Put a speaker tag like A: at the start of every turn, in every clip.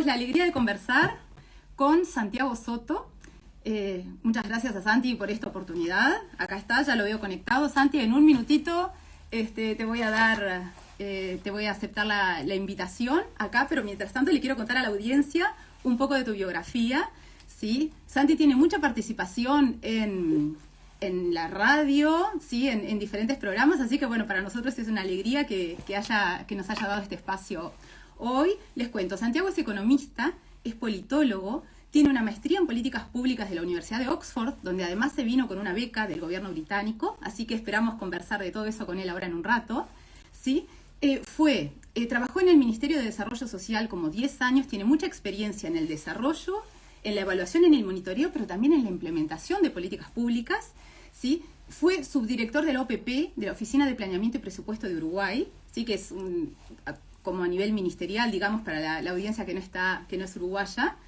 A: tenemos la alegría de conversar con Santiago Soto. Muchas gracias a Santi por esta oportunidad. Acá está, ya lo veo conectado. Santi, en un minutito te voy a aceptar la invitación acá, pero mientras tanto le quiero contar a la audiencia un poco de tu biografía, ¿sí? Santi tiene mucha participación en la radio, ¿sí? En diferentes programas, así que bueno, para nosotros es una alegría que nos haya dado este espacio hoy. Les cuento, Santiago es economista, es politólogo, tiene una maestría en políticas públicas de la Universidad de Oxford, donde además se vino con una beca del gobierno británico, así que esperamos conversar de todo eso con él ahora en un rato, ¿sí? Trabajó en el Ministerio de Desarrollo Social como 10 años, tiene mucha experiencia en el desarrollo, en la evaluación, en el monitoreo, pero también en la implementación de políticas públicas, ¿sí? Fue subdirector de la OPP, de la Oficina de Planeamiento y Presupuesto de Uruguay, ¿sí? Que es como a nivel ministerial, digamos, para la audiencia que no es uruguaya.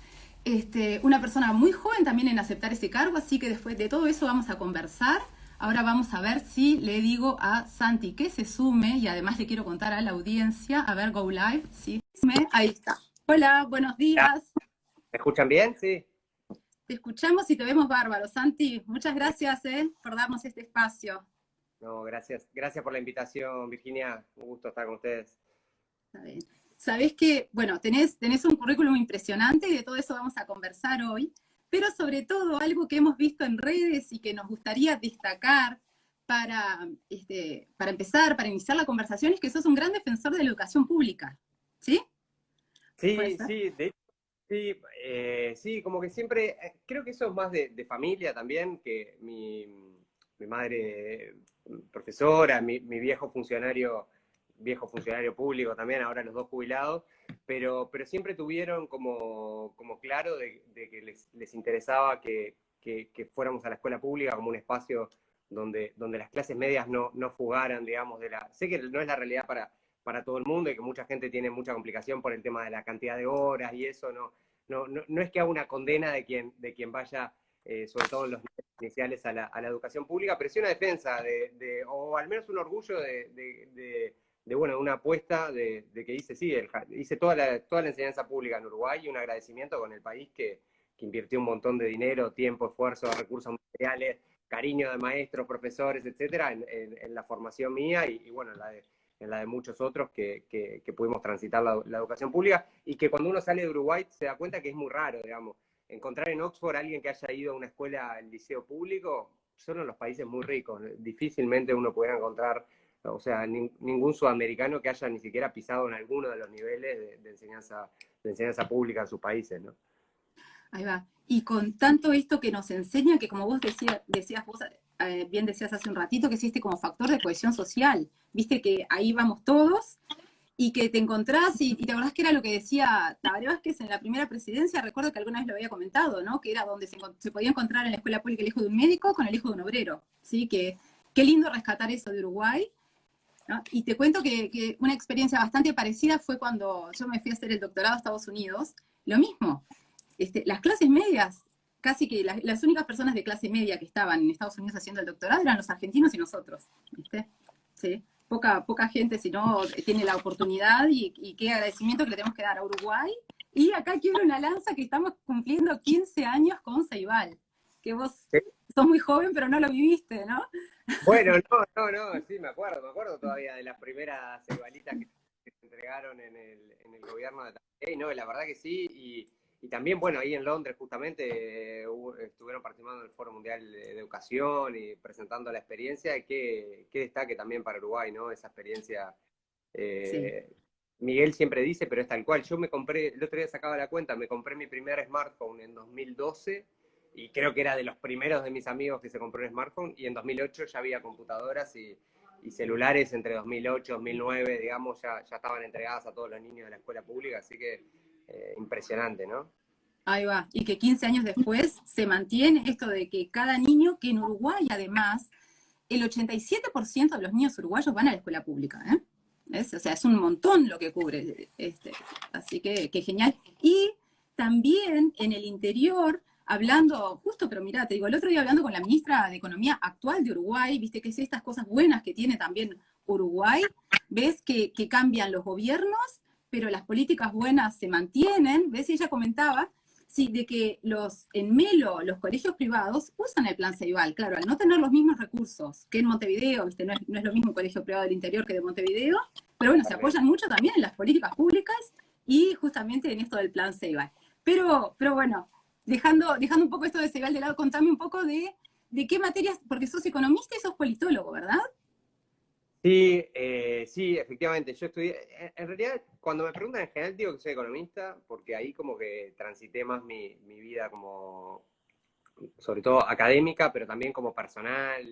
A: Una persona muy joven también en aceptar ese cargo, así que después de todo eso vamos a conversar. Ahora vamos a ver si le digo a Santi que se sume, y además le quiero contar a la audiencia, a ver, go live, ¿sí? Ahí está. Hola, buenos días.
B: ¿Me escuchan bien? Sí.
A: Te escuchamos y te vemos bárbaro. Santi, muchas gracias por darnos este espacio.
B: No, gracias. Gracias por la invitación, Virginia. Un gusto estar con ustedes.
A: Está bien. Sabés que, bueno, tenés un currículum impresionante y de todo eso vamos a conversar hoy, pero sobre todo algo que hemos visto en redes y que nos gustaría destacar para empezar, para iniciar la conversación, es que sos un gran defensor de la educación pública, ¿sí?
B: Sí, sí, de hecho, sí, sí, como que siempre, creo que eso es más de familia también, que mi madre profesora, mi viejo funcionario público también, ahora los dos jubilados, pero siempre tuvieron como claro de que les interesaba que fuéramos a la escuela pública como un espacio donde las clases medias no fugaran, digamos, sé que no es la realidad para todo el mundo y que mucha gente tiene mucha complicación por el tema de la cantidad de horas y eso, no es que haga una condena de quien vaya, sobre todo en los niveles iniciales, a la educación pública, pero sí una defensa, o al menos un orgullo de una apuesta de que hice toda la enseñanza pública en Uruguay, y un agradecimiento con el país que invirtió un montón de dinero, tiempo, esfuerzo, recursos materiales, cariño de maestros, profesores, etcétera, en la formación mía y bueno, en la de muchos otros que pudimos transitar la educación pública, y que cuando uno sale de Uruguay se da cuenta que es muy raro, digamos, encontrar en Oxford a alguien que haya ido a una escuela, al liceo público, solo en los países muy ricos, difícilmente uno pudiera encontrar, o sea, ningún sudamericano que haya ni siquiera pisado en alguno de los niveles de enseñanza pública en sus países, ¿no?
A: Ahí va. Y con tanto esto que nos enseña, que como vos bien decías hace un ratito, que existe como factor de cohesión social, viste que ahí vamos todos, y que te encontrás, y te acordás que era lo que decía Tabaré Vázquez en la primera presidencia, recuerdo que alguna vez lo había comentado, ¿no? Que era donde se podía encontrar en la escuela pública el hijo de un médico con el hijo de un obrero, ¿sí? Que qué lindo rescatar eso de Uruguay, ¿no? Y te cuento que una experiencia bastante parecida fue cuando yo me fui a hacer el doctorado a Estados Unidos, lo mismo. Las clases medias, casi que las únicas personas de clase media que estaban en Estados Unidos haciendo el doctorado eran los argentinos y nosotros, ¿viste? Sí. Poca gente, si no, tiene la oportunidad, y qué agradecimiento que le tenemos que dar a Uruguay. Y acá quiero una lanza que estamos cumpliendo 15 años con Ceibal, que vos sos muy joven, pero no lo viviste, ¿no?
B: Bueno, no, sí, me acuerdo todavía de las primeras ceibalitas que se entregaron en el gobierno de Tabaré, no, la verdad que sí, y también, bueno, ahí en Londres justamente estuvieron participando en el Foro Mundial de Educación y presentando la experiencia, que destaque también para Uruguay, ¿no? Esa experiencia,
A: Sí.
B: Miguel siempre dice, pero es tal cual. Yo el otro día sacaba la cuenta, me compré mi primer smartphone en 2012, y creo que era de los primeros de mis amigos que se compró un smartphone, y en 2008 ya había computadoras y celulares. Entre 2008 y 2009, digamos, ya estaban entregadas a todos los niños de la escuela pública, así que impresionante, ¿no?
A: Ahí va. Y que 15 años después se mantiene esto de que cada niño, que en Uruguay además, el 87% de los niños uruguayos van a la escuela pública, ¿eh? O sea, es un montón lo que cubre. Así que genial. Y también en el interior, hablando, justo, pero mirá, te digo, el otro día hablando con la ministra de Economía actual de Uruguay, viste que es estas cosas buenas que tiene también Uruguay, ves que cambian los gobiernos, pero las políticas buenas se mantienen, ¿ves? Y ella comentaba, sí, de que en Melo, los colegios privados usan el plan Ceibal, claro, al no tener los mismos recursos que en Montevideo, ¿viste? No es lo mismo un colegio privado del interior que de Montevideo, pero bueno, se apoyan mucho también en las políticas públicas y justamente en esto del plan Ceibal. Pero bueno, dejando un poco esto de Ceibal de lado, contame un poco de qué materias, porque sos economista y sos politólogo, ¿verdad?
B: Sí, sí, efectivamente. Yo estudié, en realidad, cuando me preguntan en general digo que soy economista, porque ahí como que transité más mi vida como, sobre todo académica, pero también como personal.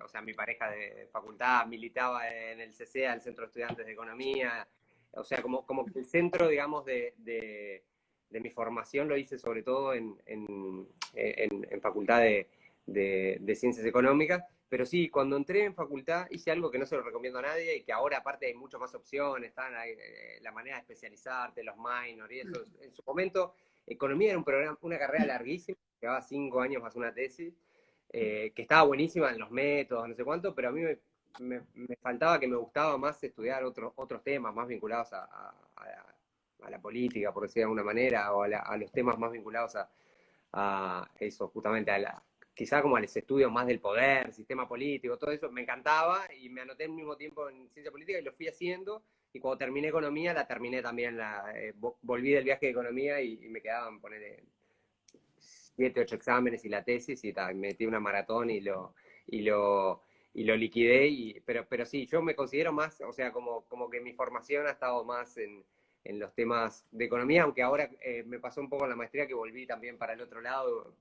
B: O sea, mi pareja de facultad militaba en el CCEA, el Centro de Estudiantes de Economía. O sea, como que el centro, digamos, de mi formación lo hice sobre todo en facultad de Ciencias Económicas. Pero sí, cuando entré en facultad hice algo que no se lo recomiendo a nadie y que ahora aparte hay muchas más opciones, están la manera de especializarte, los minors y eso. En su momento, economía era una carrera larguísima, llevaba 5 años más una tesis, que estaba buenísima en los métodos, no sé cuánto, pero a mí me faltaba que me gustaba más estudiar otros temas más vinculados a la política, por decir de alguna manera, o a los temas más vinculados a eso, justamente quizá como a los estudios más del poder, sistema político, todo eso, me encantaba y me anoté al mismo tiempo en ciencia política y lo fui haciendo. Y cuando terminé economía, la terminé también, volví del viaje de economía y me quedaban, poner 7, 8 exámenes y la tesis y me metí una maratón y lo liquidé. Pero sí, yo me considero más, o sea, como que mi formación ha estado más en los temas de economía, aunque ahora me pasó un poco en la maestría que volví también para el otro lado,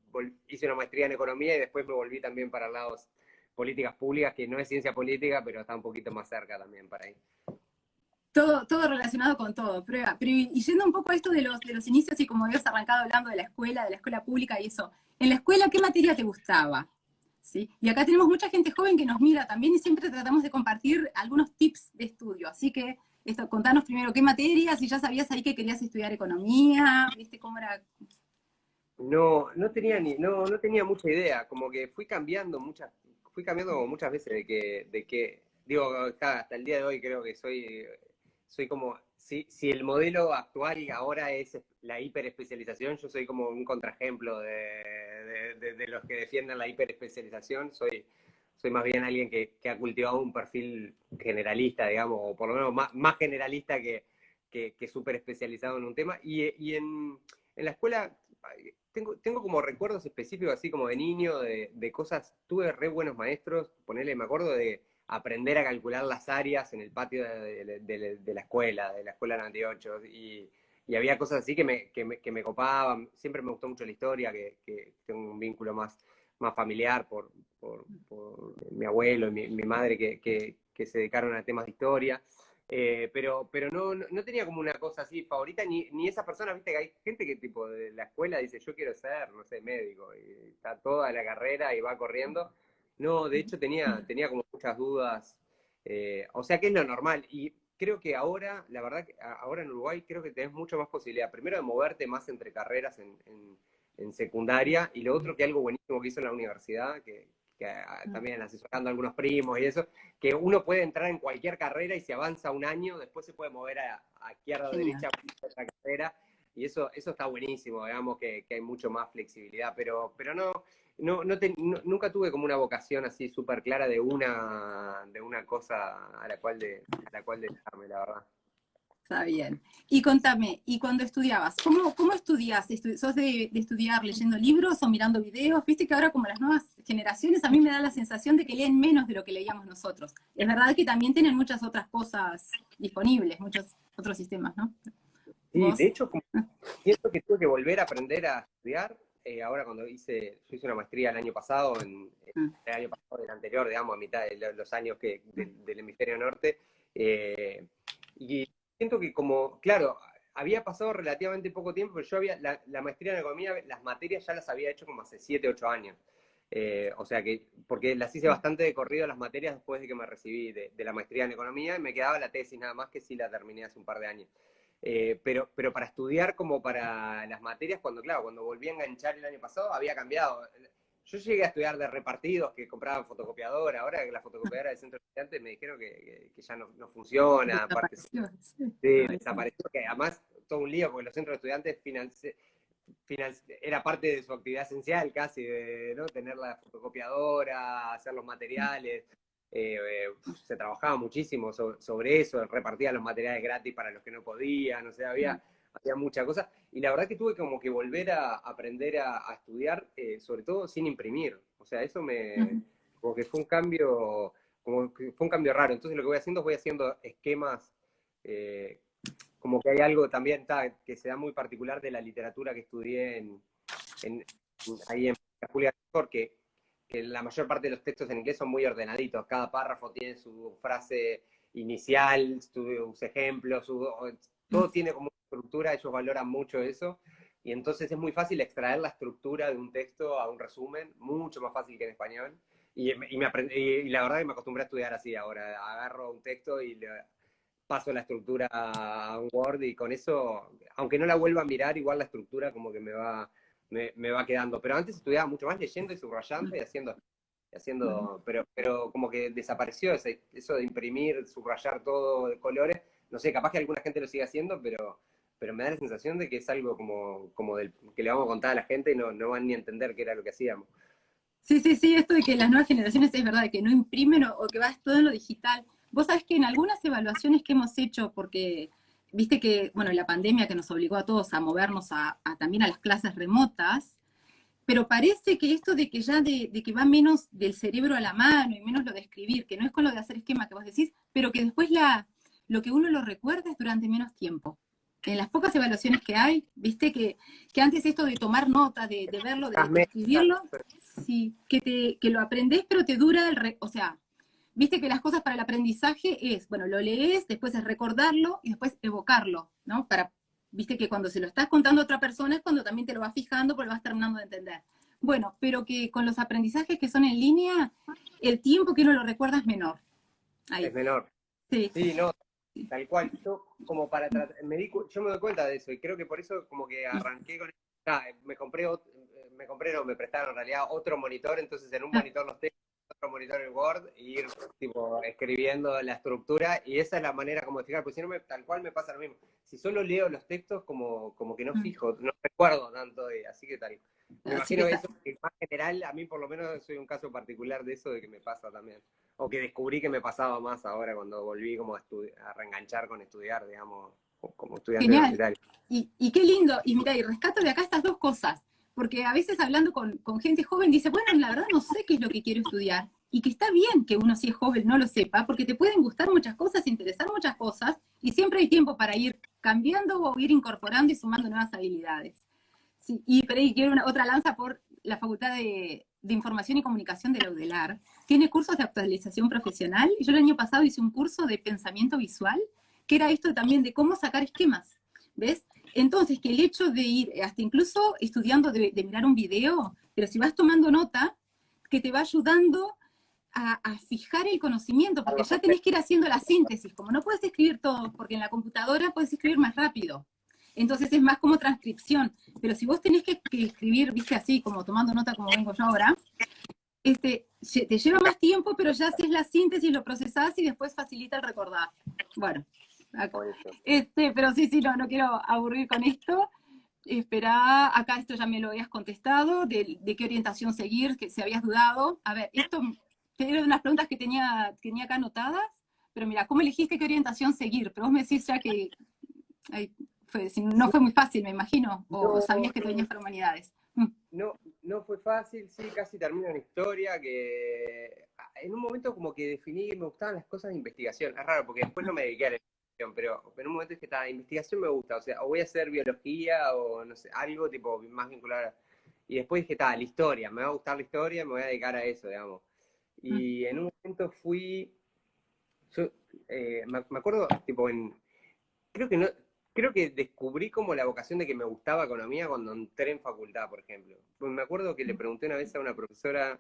B: hice una maestría en economía y después me volví también para lados políticas públicas, que no es ciencia política, pero está un poquito más cerca también para ahí.
A: Todo relacionado con todo, prueba. Pero y yendo un poco a esto de los inicios y como habías arrancado hablando de la escuela pública y eso, en la escuela, ¿qué materia te gustaba? ¿Sí? Y acá tenemos mucha gente joven que nos mira también y siempre tratamos de compartir algunos tips de estudio. Así que, contanos primero qué materias, si ya sabías ahí que querías estudiar economía, ¿viste cómo era?
B: No tenía mucha idea, como que fui cambiando como muchas veces digo, hasta el día de hoy creo que soy como, si el modelo actual ahora es la hiperespecialización, yo soy como un contraejemplo de los que defienden la hiperespecialización, soy más bien alguien que ha cultivado un perfil generalista, digamos, o por lo menos más generalista que súper especializado en un tema, y en la escuela tengo como recuerdos específicos, así como de niño, de cosas, tuve re buenos maestros, me acuerdo de aprender a calcular las áreas en el patio de la escuela 98, y había cosas así que me copaban, siempre me gustó mucho la historia, que tengo un vínculo más familiar por mi abuelo y mi madre que se dedicaron a temas de historia. Pero no tenía como una cosa así favorita, ni esas personas, viste que hay gente que tipo de la escuela dice yo quiero ser, no sé, médico, y está toda la carrera y va corriendo. No, de hecho tenía como muchas dudas, o sea que es lo normal, y creo que ahora, la verdad, ahora en Uruguay creo que tenés mucho más posibilidad, primero de moverte más entre carreras en secundaria, y lo otro que algo buenísimo que hizo en la universidad, que también asesorando a algunos primos y eso, que uno puede entrar en cualquier carrera y si avanza un año, después se puede mover a izquierda o
A: Genial.
B: derecha a otra carrera, y eso está buenísimo, digamos que hay mucho más flexibilidad, pero nunca tuve como una vocación así súper clara de una cosa a la cual dedicarme, la verdad.
A: Está bien. Y contame, ¿y cuando estudiabas? ¿Cómo estudias? ¿Sos de estudiar leyendo libros o mirando videos? Viste que ahora como las nuevas generaciones a mí me da la sensación de que leen menos de lo que leíamos nosotros. Es verdad que también tienen muchas otras cosas disponibles, muchos otros sistemas, ¿no?
B: Sí, de
A: ¿Vos?
B: hecho, siento que tuve que volver a aprender a estudiar. Ahora yo hice una maestría el año pasado, el año pasado del anterior, digamos, a mitad de los años del hemisferio norte. Y siento que como, claro, había pasado relativamente poco tiempo, pero yo la maestría en economía, las materias ya las había hecho como hace 7, 8 años. O sea que, porque las hice bastante de corrido las materias después de que me recibí de la maestría en economía, y me quedaba la tesis nada más, que sí la terminé hace un par de años. Pero para estudiar como para las materias, cuando volví a enganchar el año pasado, había cambiado. yo llegué a estudiar de repartidos que compraban fotocopiadora. Ahora que la fotocopiadora del centro de estudiantes me dijeron que ya no funciona. Aparte,
A: Desapareció. Sí,
B: sí,
A: ay, sí.
B: desapareció, que además todo un lío, porque los centros de estudiantes era parte de su actividad esencial casi, de ¿no? tener la fotocopiadora, hacer los materiales. Se trabajaba muchísimo sobre eso, repartía los materiales gratis para los que no podían, o sea, había mucha cosa. Y la verdad que tuve como que volver a aprender a estudiar, sobre todo sin imprimir. O sea, eso como que fue un cambio, como que fue un cambio raro. Entonces lo que voy haciendo esquemas, eh, como que hay algo también que se da muy particular de la literatura que estudié en, ahí en Julia, porque que la mayor parte de los textos en inglés son muy ordenaditos. Cada párrafo tiene su frase inicial, sus ejemplos, todo tiene como una estructura, ellos valoran mucho eso. Y entonces es muy fácil extraer la estructura de un texto a un resumen, mucho más fácil que en español. Y la verdad que me acostumbré a estudiar así ahora. Agarro un texto y le paso la estructura a un Word y con eso, aunque no la vuelva a mirar, igual la estructura como que me va quedando. Pero antes estudiaba mucho más leyendo y subrayando y haciendo pero como que desapareció eso de imprimir, subrayar todo de colores. No sé, capaz que alguna gente lo sigue haciendo, pero me da la sensación de que es algo como que le vamos a contar a la gente y no van ni a entender qué era lo que hacíamos.
A: Sí, sí, sí, esto de que las nuevas generaciones es verdad, de que no imprimen o que va todo en lo digital. Vos sabés que en algunas evaluaciones que hemos hecho, porque viste que, bueno, la pandemia que nos obligó a todos a movernos también a las clases remotas, pero parece que esto de que ya de que va menos del cerebro a la mano y menos lo de escribir, que no es con lo de hacer esquema que vos decís, pero que después lo que uno lo recuerda es durante menos tiempo. En las pocas evaluaciones que hay, viste que antes esto de tomar nota, de verlo, de escribirlo, sí, que lo aprendés, pero te dura o sea, viste que las cosas para el aprendizaje es, bueno, lo lees, después es recordarlo y después evocarlo, ¿no? Viste que cuando se lo estás contando a otra persona es cuando también te lo vas fijando porque lo vas terminando de entender. Bueno, pero que con los aprendizajes que son en línea, el tiempo que uno lo recuerda es menor. Ahí.
B: Es menor.
A: Sí.
B: Sí, no, tal cual. Yo, como para tratar, yo me doy cuenta de eso y creo que por eso como que arranqué con me prestaron en realidad otro monitor, entonces en un monitor los textos, otro monitor el Word, y ir tipo escribiendo la estructura, y esa es la manera como de fijar, porque si no tal cual me pasa lo mismo. Si solo leo los textos, como que no fijo, no recuerdo tanto, así que tal. Me
A: Así
B: imagino
A: que
B: que eso, que más general, a mí por lo menos soy un caso particular de eso, de que me pasa también. O que descubrí que me pasaba más ahora cuando volví como a reenganchar con estudiar, digamos, como estudiante
A: genial.
B: universitario.
A: Y qué lindo. Y mira, y rescato de acá estas dos cosas. Porque a veces hablando con gente joven dice, bueno, la verdad no sé qué es lo que quiero estudiar. Y que está bien que uno si es joven no lo sepa, porque te pueden gustar muchas cosas, interesar muchas cosas, y siempre hay tiempo para ir cambiando o ir incorporando y sumando nuevas habilidades. Sí, y pero ahí quiero otra lanza por la Facultad de Información y Comunicación de la UDELAR. Tiene cursos de actualización profesional. Yo el año pasado hice un curso de pensamiento visual, que era esto también de cómo sacar esquemas. ¿Ves? Entonces, que el hecho de ir, hasta incluso estudiando, de mirar un video, pero si vas tomando nota, que te va ayudando a fijar el conocimiento, porque ya tenés que ir haciendo la síntesis. Como no puedes escribir todo, porque en la computadora puedes escribir más rápido. Entonces es más como transcripción. Pero si vos tenés que escribir, viste, así, como tomando nota como vengo yo ahora, te lleva más tiempo, pero ya haces la síntesis, lo procesás y después facilita el recordar. Bueno, pero sí, no quiero aburrir con esto. Esperá, acá esto ya me lo habías contestado, de qué orientación seguir, que si habías dudado. A ver, esto eran unas preguntas que tenía acá anotadas, pero mira, ¿cómo elegiste qué orientación seguir? Pero vos me decís ya que no fue muy fácil, me imagino, o sabías que te venías para humanidades.
B: No fue fácil, sí, casi termino en historia, que en un momento como que definí que me gustaban las cosas de investigación. Es raro, porque después no me dediqué a la investigación, pero en un momento es que investigación me gusta, o sea, o voy a hacer biología o no sé, algo tipo más vinculado. Y después dije, la historia, me va a gustar la historia, me voy a dedicar a eso, digamos. Y en un momento me acuerdo, tipo, creo que descubrí como la vocación de que me gustaba economía cuando entré en facultad, por ejemplo. Pues me acuerdo que le pregunté una vez a una profesora,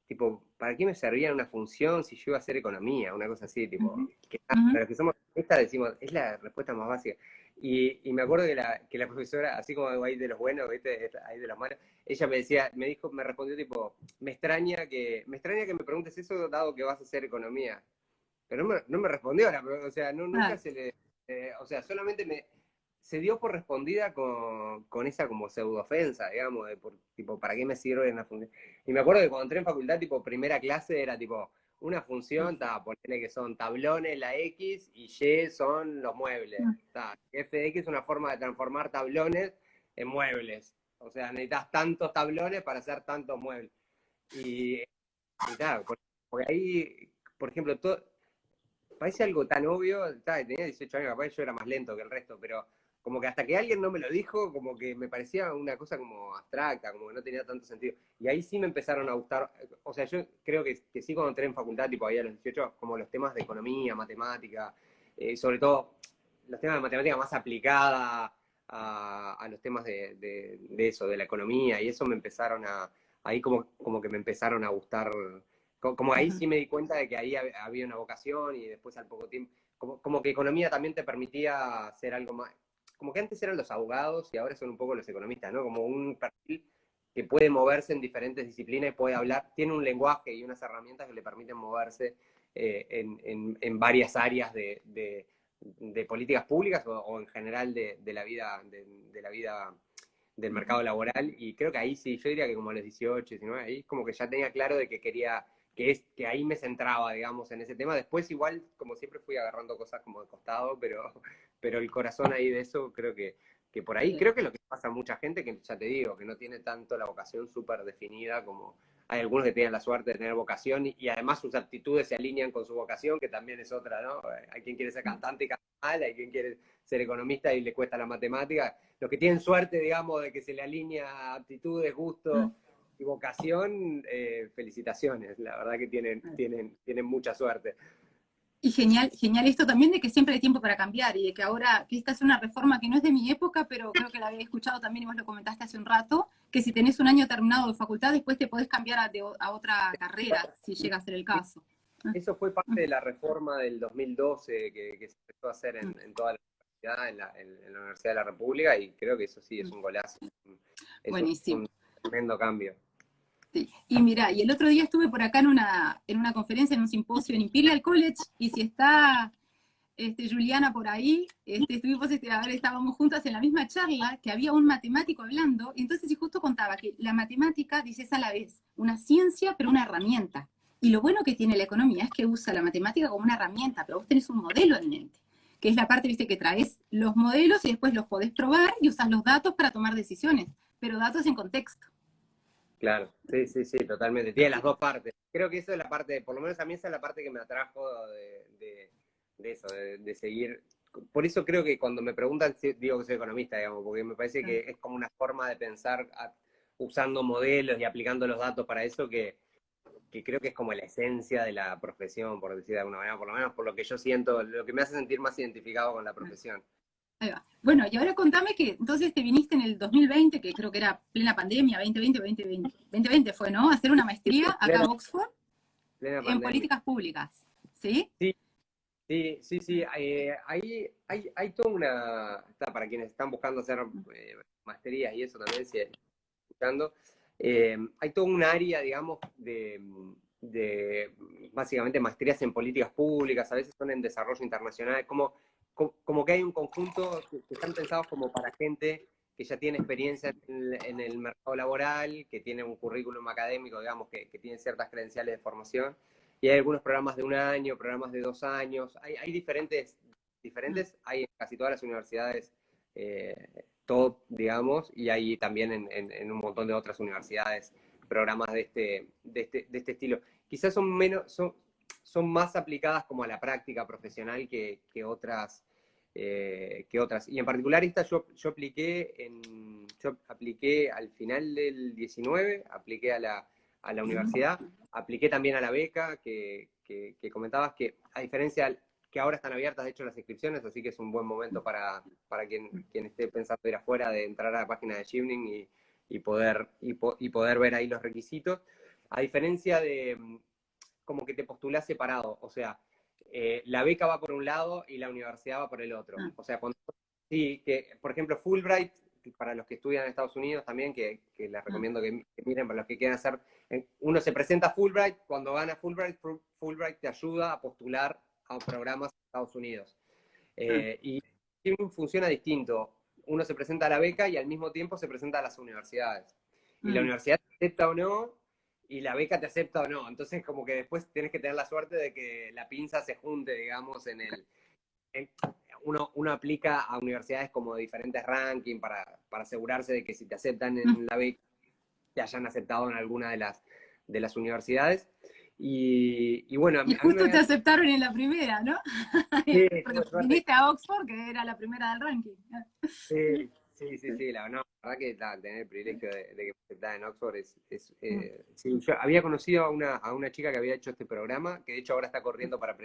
B: tipo, ¿para qué me servía una función si yo iba a hacer economía? Una cosa así, tipo, que para los que somos economistas decimos, es la respuesta más básica. Y me acuerdo que la profesora, así como ahí de los buenos, ¿viste? Ahí de los malos, ella me decía, me respondió tipo, me extraña que me preguntes eso dado que vas a hacer economía. Pero no me respondió, o sea, nunca
A: Claro.
B: se le, o sea, solamente se dio por respondida con esa como pseudo-ofensa, digamos, tipo, ¿para qué me sirve una función? Y me acuerdo que cuando entré en facultad, tipo, primera clase era tipo, una función, ponele que son tablones, la X, y Y son los muebles. F de X es una forma de transformar tablones en muebles. O sea, necesitas tantos tablones para hacer tantos muebles. Y claro, porque ahí, por ejemplo, parece algo tan obvio, tenía 18 años, capaz yo era más lento que el resto, pero como que hasta que alguien no me lo dijo, como que me parecía una cosa como abstracta, como que no tenía tanto sentido. Y ahí sí me empezaron a gustar, o sea, yo creo que sí cuando entré en facultad, tipo ahí a los 18, como los temas de economía, matemática, sobre todo los temas de matemática más aplicada a los temas de eso, de la economía, y eso me empezaron ahí como que me empezaron a gustar, como ahí sí me di cuenta de que ahí había una vocación y después al poco tiempo, como que economía también te permitía hacer algo más, como que antes eran los abogados y ahora son un poco los economistas, ¿no? Como un perfil que puede moverse en diferentes disciplinas y puede hablar, tiene un lenguaje y unas herramientas que le permiten moverse en varias áreas de políticas públicas o en general de la vida, de la vida del mercado laboral, y creo que ahí sí, yo diría que como a los 18, 19, ahí como que ya tenía claro de que quería, que ahí me centraba, digamos, en ese tema. Después igual, como siempre, fui agarrando cosas como de costado, pero el corazón ahí de eso creo que por ahí, creo que es lo que pasa a mucha gente, que ya te digo, que no tiene tanto la vocación súper definida como... Hay algunos que tienen la suerte de tener vocación y además sus aptitudes se alinean con su vocación, que también es otra, ¿no? Hay quien quiere ser cantante y canta mal, hay quien quiere ser economista y le cuesta la matemática. Los que tienen suerte, digamos, de que se le alinea aptitudes, gusto y vocación, felicitaciones. La verdad que tienen mucha suerte.
A: Y genial, genial esto también de que siempre hay tiempo para cambiar y de que ahora, que esta es una reforma que no es de mi época, pero creo que la había escuchado también y vos lo comentaste hace un rato, que si tenés un año terminado de facultad, después te podés cambiar a otra carrera, si llega a ser el caso.
B: Eso fue parte de la reforma del 2012 que se empezó a hacer en toda la universidad, en la Universidad de la República, y creo que eso sí es un golazo. Es
A: Buenísimo.
B: un tremendo cambio.
A: Sí. Y mira, y el otro día estuve por acá en una conferencia, en un simposio en Imperial College, y si está Juliana por ahí, estuvimos, a ver, estábamos juntas en la misma charla, que había un matemático hablando, y entonces y justo contaba que la matemática, dice, es a la vez una ciencia, pero una herramienta. Y lo bueno que tiene la economía es que usa la matemática como una herramienta, pero vos tenés un modelo en mente, que es la parte, viste, que traes los modelos y después los podés probar y usas los datos para tomar decisiones, pero datos en contexto.
B: Claro, sí, totalmente. Tiene las dos partes. Creo que eso es la parte, por lo menos a mí esa es la parte que me atrajo de eso, de seguir. Por eso creo que cuando me preguntan, digo que soy economista, digamos, porque me parece que es como una forma de pensar usando modelos y aplicando los datos para eso que creo que es como la esencia de la profesión, por decir de alguna manera, por lo menos por lo que yo siento, lo que me hace sentir más identificado con la profesión.
A: Ahí va. Bueno, y ahora contame que entonces te viniste en el 2020, que creo que era plena pandemia, 2020, 2020, 2020 fue, ¿no? A hacer una maestría acá a Oxford
B: Plena
A: en
B: pandemia.
A: políticas públicas, ¿sí?
B: Sí, sí. Hay toda una. Para quienes están buscando hacer maestrías y eso también, si buscando, hay todo un área, digamos, de básicamente maestrías en políticas públicas, a veces son en desarrollo internacional, como que hay un conjunto que están pensados como para gente que ya tiene experiencia en el mercado laboral, que tiene un currículum académico, digamos, que tiene ciertas credenciales de formación, y hay algunos programas de un año, programas de 2 años, hay diferentes, hay en casi todas las universidades top, digamos, y hay también en un montón de otras universidades programas de este estilo. Quizás son más aplicadas como a la práctica profesional que otras. Y en particular esta yo apliqué al final del 19, apliqué a la universidad, apliqué también a la beca que comentabas, que a diferencia que ahora están abiertas, de hecho, las inscripciones, así que es un buen momento para quien esté pensando ir afuera, de entrar a la página de Shivning y poder ver ahí los requisitos. A diferencia de como que te postulás separado, o sea, la beca va por un lado y la universidad va por el otro. O sea, cuando sí, que por ejemplo Fulbright, para los que estudian en Estados Unidos también, que les recomiendo que miren para los que quieran hacer, uno se presenta a Fulbright, cuando van a Fulbright, Fulbright te ayuda a postular a programas en Estados Unidos. Y funciona distinto. Uno se presenta a la beca y al mismo tiempo se presenta a las universidades. Y la universidad te acepta o no, y la beca te acepta o no. Entonces, como que después tienes que tener la suerte de que la pinza se junte, digamos, uno aplica a universidades como de diferentes rankings para asegurarse de que si te aceptan en la beca, te hayan aceptado en alguna de las universidades. Y bueno,
A: y justo te aceptaron en la primera, ¿no?
B: Sí,
A: porque viniste a Oxford, que era la primera del ranking.
B: Sí, la verdad que tener el privilegio de que me aceptara en Oxford sí, yo había conocido a una chica que había hecho este programa, que de hecho ahora está corriendo para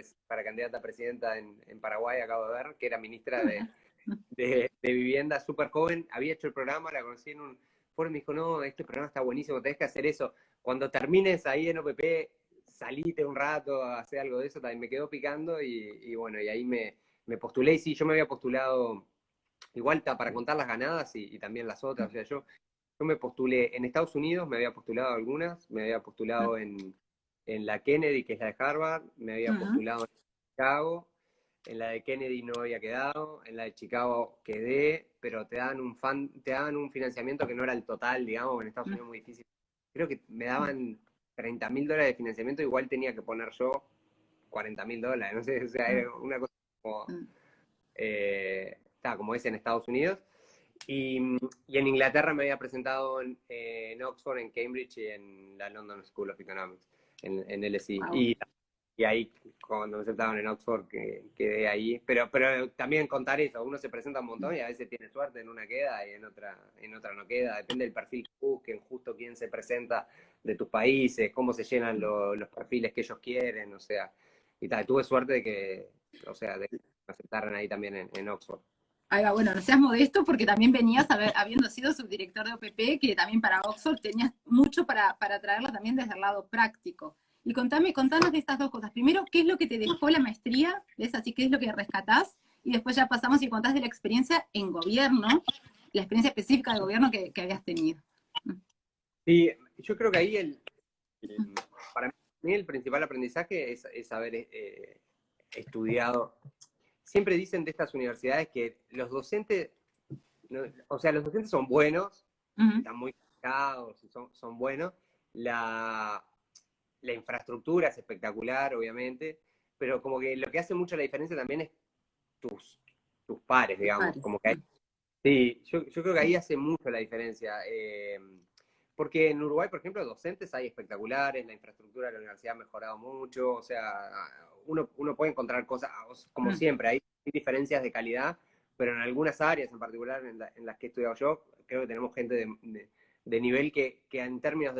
B: candidata a presidenta en Paraguay, acabo de ver, que era ministra de Vivienda, súper joven, había hecho el programa, la conocí en un foro y me dijo, no, este programa está buenísimo, tenés que hacer eso, cuando termines ahí en OPP, salite un rato a hacer algo de eso, también me quedó picando y bueno, y ahí me postulé, y sí, yo me había postulado. Igual para contar las ganadas y también las otras, o sea, yo me postulé en Estados Unidos, me había postulado algunas, me había postulado en la Kennedy, que es la de Harvard, me había postulado en Chicago, en la de Kennedy no había quedado, en la de Chicago quedé, pero te daban un financiamiento que no era el total, digamos, en Estados Unidos es muy difícil. Creo que me daban $30.000 de financiamiento, igual tenía que poner yo $40.000, no sé, o sea, era una cosa como... como es en Estados Unidos. Y en Inglaterra me había presentado en Oxford, en Cambridge y en la London School of Economics, en LSE. Wow. Y ahí, cuando me aceptaron en Oxford, quedé ahí. Pero también contar eso, uno se presenta un montón y a veces tiene suerte, en una queda y en otra no queda. Depende del perfil que busquen, justo quién se presenta de tus países, cómo se llenan los perfiles que ellos quieren, o sea. Y tal, tuve suerte de que me aceptaran ahí también en Oxford.
A: Ahí va, bueno, no seas modesto porque también venías habiendo sido subdirector de OPP, que también para Oxford tenías mucho para traerla también desde el lado práctico. Y contanos de estas dos cosas. Primero, ¿qué es lo que te dejó la maestría? ¿Ves? Así, ¿qué es lo que rescatás? Y después ya pasamos y contás de la experiencia en gobierno, la experiencia específica de gobierno que habías tenido.
B: Sí, yo creo que ahí para mí el principal aprendizaje es haber estudiado. Siempre dicen de estas universidades que los docentes, los docentes son buenos, están muy educados, son buenos, la infraestructura es espectacular, obviamente, pero como que lo que hace mucho la diferencia también es tus pares, digamos, como que sí, yo creo que ahí hace mucho la diferencia, porque en Uruguay, por ejemplo, docentes hay espectaculares, la infraestructura de la universidad ha mejorado mucho, o sea, uno puede encontrar cosas, como siempre, hay diferencias de calidad, pero en algunas áreas, en particular en las que he estudiado yo, creo que tenemos gente de nivel que en términos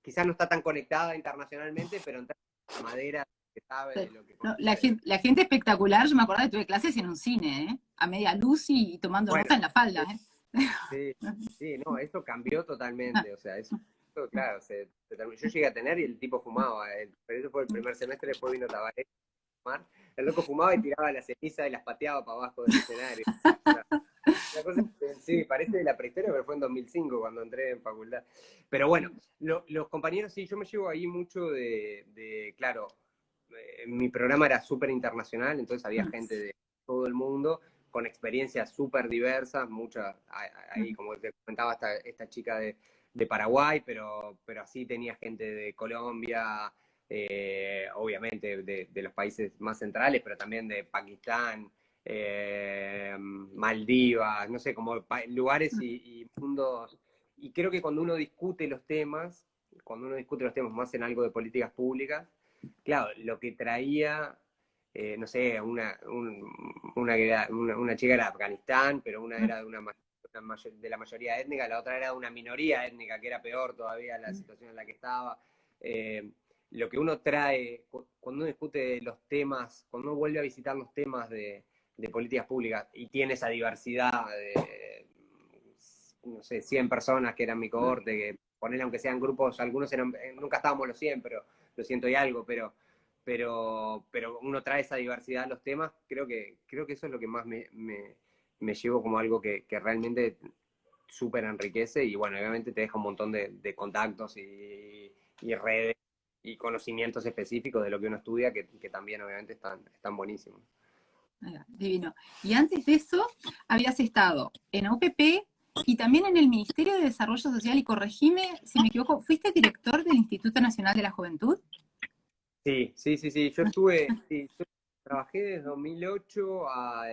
B: quizás no está tan conectada internacionalmente, pero en términos de madera, que sabe de lo que...
A: No, la gente espectacular, yo me acuerdo que tuve clases en un cine, a media luz y tomando nota en la falda.
B: Sí, no, eso cambió totalmente, o sea, eso claro, yo llegué a tener y el tipo fumaba, pero eso fue el primer semestre, después vino Tabaré a fumar, el loco fumaba y tiraba la ceniza y las pateaba para abajo del escenario. Una cosa, sí, parece de la prehistoria, pero fue en 2005 cuando entré en facultad. Pero bueno, los compañeros, sí, yo me llevo ahí mucho claro, mi programa era súper internacional, entonces había gente de todo el mundo, con experiencias súper diversas, muchas, ahí como te comentaba esta chica de Paraguay, pero así tenía gente de Colombia, obviamente de los países más centrales, pero también de Pakistán, Maldivas, no sé, como lugares y mundos. Y creo que cuando uno discute los temas más en algo de políticas públicas, claro, lo que traía, no sé, una chica era de Afganistán, pero una era de la mayoría étnica, la otra era de una minoría étnica, que era peor todavía la situación en la que estaba. Lo que uno trae, cuando uno discute los temas, cuando uno vuelve a visitar los temas de políticas públicas y tiene esa diversidad de, no sé, 100 personas que eran mi cohorte, que ponerle aunque sean grupos, algunos nunca estábamos los 100, pero los 100 y algo, pero uno trae esa diversidad a los temas, creo que eso es lo que más me me llevo como algo que realmente súper enriquece y bueno, obviamente te deja un montón de contactos y redes y conocimientos específicos de lo que uno estudia que también obviamente están buenísimos.
A: Divino. Y antes de eso, habías estado en OPP y también en el Ministerio de Desarrollo Social, y corregime si me equivoco, ¿fuiste director del Instituto Nacional de la Juventud?
B: Sí. Yo trabajé desde 2008 a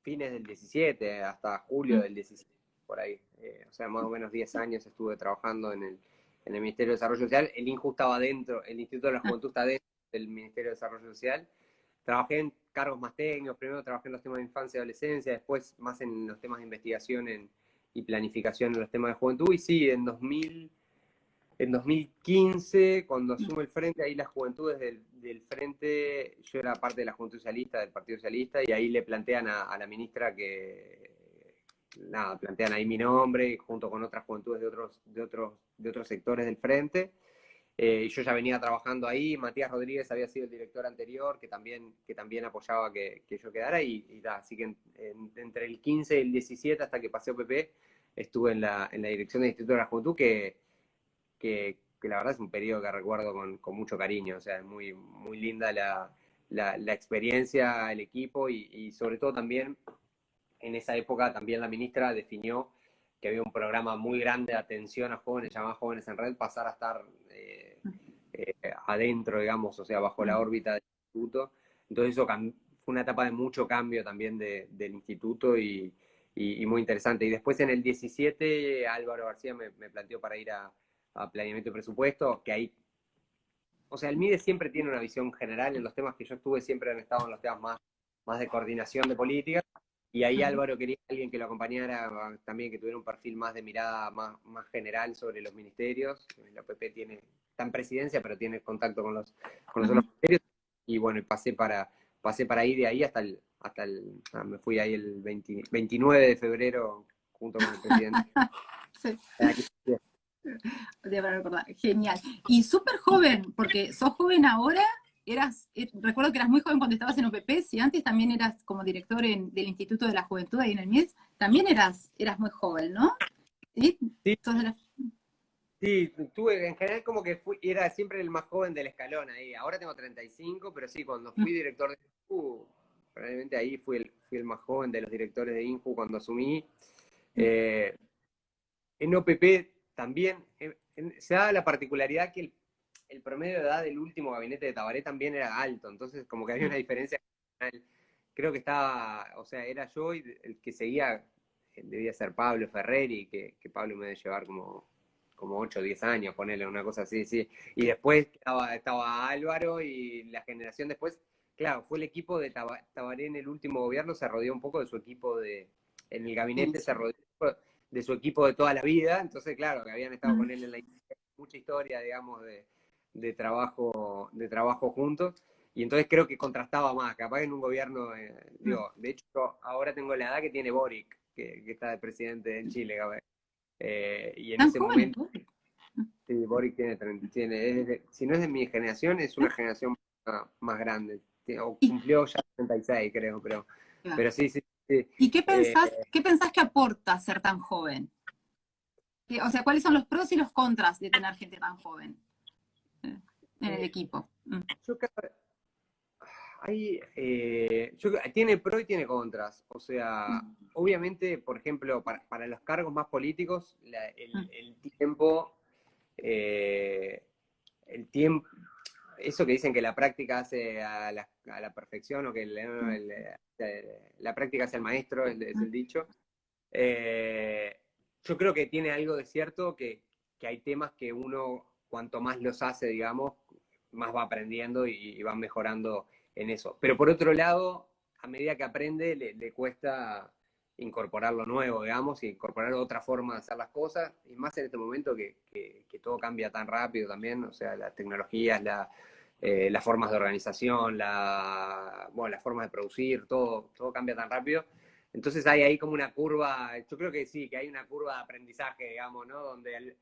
B: fines del 17, hasta julio del 17, por ahí. O sea, más o menos 10 años estuve trabajando en el Ministerio de Desarrollo Social. El INJU estaba dentro, el Instituto de la Juventud está dentro del Ministerio de Desarrollo Social. Trabajé en cargos más técnicos, primero trabajé en los temas de infancia y adolescencia, después más en los temas de investigación y planificación en los temas de juventud. Y sí, en 2015, cuando asumo el frente, ahí las juventudes del frente, yo era parte de la Juventud Socialista, del Partido Socialista, y ahí le plantean a la ministra plantean ahí mi nombre, junto con otras juventudes de otros sectores del frente. Yo ya venía trabajando ahí, Matías Rodríguez había sido el director anterior, que también apoyaba que yo quedara, así que entre el 15 y el 17, hasta que pasé a OPP, estuve en la dirección del Instituto de la Juventud, que la verdad es un periodo que recuerdo con mucho cariño, o sea, es muy, muy linda la experiencia, el equipo y sobre todo también en esa época también la ministra definió que había un programa muy grande de atención a jóvenes, llamado Jóvenes en Red, pasar a estar adentro, digamos, o sea, bajo la órbita del instituto. Entonces eso fue una etapa de mucho cambio también del instituto y muy interesante. Y después en el 17 Álvaro García me planteó para ir a planeamiento y presupuesto, que ahí, o sea, el MIDE siempre tiene una visión general, en los temas que yo estuve siempre han estado en los temas más de coordinación de política, y ahí Álvaro quería alguien que lo acompañara, también que tuviera un perfil más de mirada más general sobre los ministerios. La OPP está en presidencia, pero tiene contacto con los otros ministerios, y bueno, pasé para ahí, de ahí me fui ahí el 29 de febrero junto con el presidente.
A: Sí. Para recordar. Genial. Y súper joven, porque sos joven ahora, recuerdo que eras muy joven cuando estabas en OPP, si antes también eras como director del Instituto de la Juventud ahí en el MIES, también eras muy joven, ¿no? ¿Sí?
B: Sí. Sí, tuve, en general como que era siempre el más joven del escalón ahí. Ahora tengo 35, pero sí, cuando fui director de INJU, probablemente ahí fui el más joven de los directores de INJU cuando asumí. En OPP también se da la particularidad que el promedio de edad del último gabinete de Tabaré también era alto, entonces como que había una diferencia. Creo que estaba, o sea, era yo y el que seguía debía ser Pablo Ferreri, que Pablo me debe llevar como 8 o 10 años, ponerle una cosa así, sí. Y después estaba Álvaro y la generación después, claro, fue el equipo de Tabaré en el último gobierno, se rodeó un poco de su equipo en el gabinete se rodeó de su equipo de toda la vida, entonces claro, que habían estado con él en mucha historia, digamos, de trabajo juntos, y entonces creo que contrastaba más, capaz en un gobierno, digo, de hecho ahora tengo la edad que tiene Boric, que está de presidente en Chile, capaz. Y en ese momento, sí, Boric si no es de mi generación, es una generación más grande, o cumplió ya 36, creo, pero sí.
A: ¿Y qué pensás que aporta ser tan joven? O sea, ¿cuáles son los pros y los contras de tener gente tan joven en el equipo?
B: Yo tiene pro y tiene contras. O sea, obviamente, por ejemplo, para los cargos más políticos, el tiempo, eso que dicen que la práctica hace a la perfección, o que la práctica hace al maestro, es el dicho. Yo creo que tiene algo de cierto que hay temas que uno, cuanto más los hace, digamos, más va aprendiendo y va mejorando en eso. Pero por otro lado, a medida que aprende, le cuesta incorporar lo nuevo, digamos, y incorporar otra forma de hacer las cosas, y más en este momento que todo cambia tan rápido también, o sea, las tecnologías, las formas de organización, las formas de producir, todo cambia tan rápido. Entonces hay ahí como una curva, yo creo que sí, que hay una curva de aprendizaje, digamos, ¿no? Donde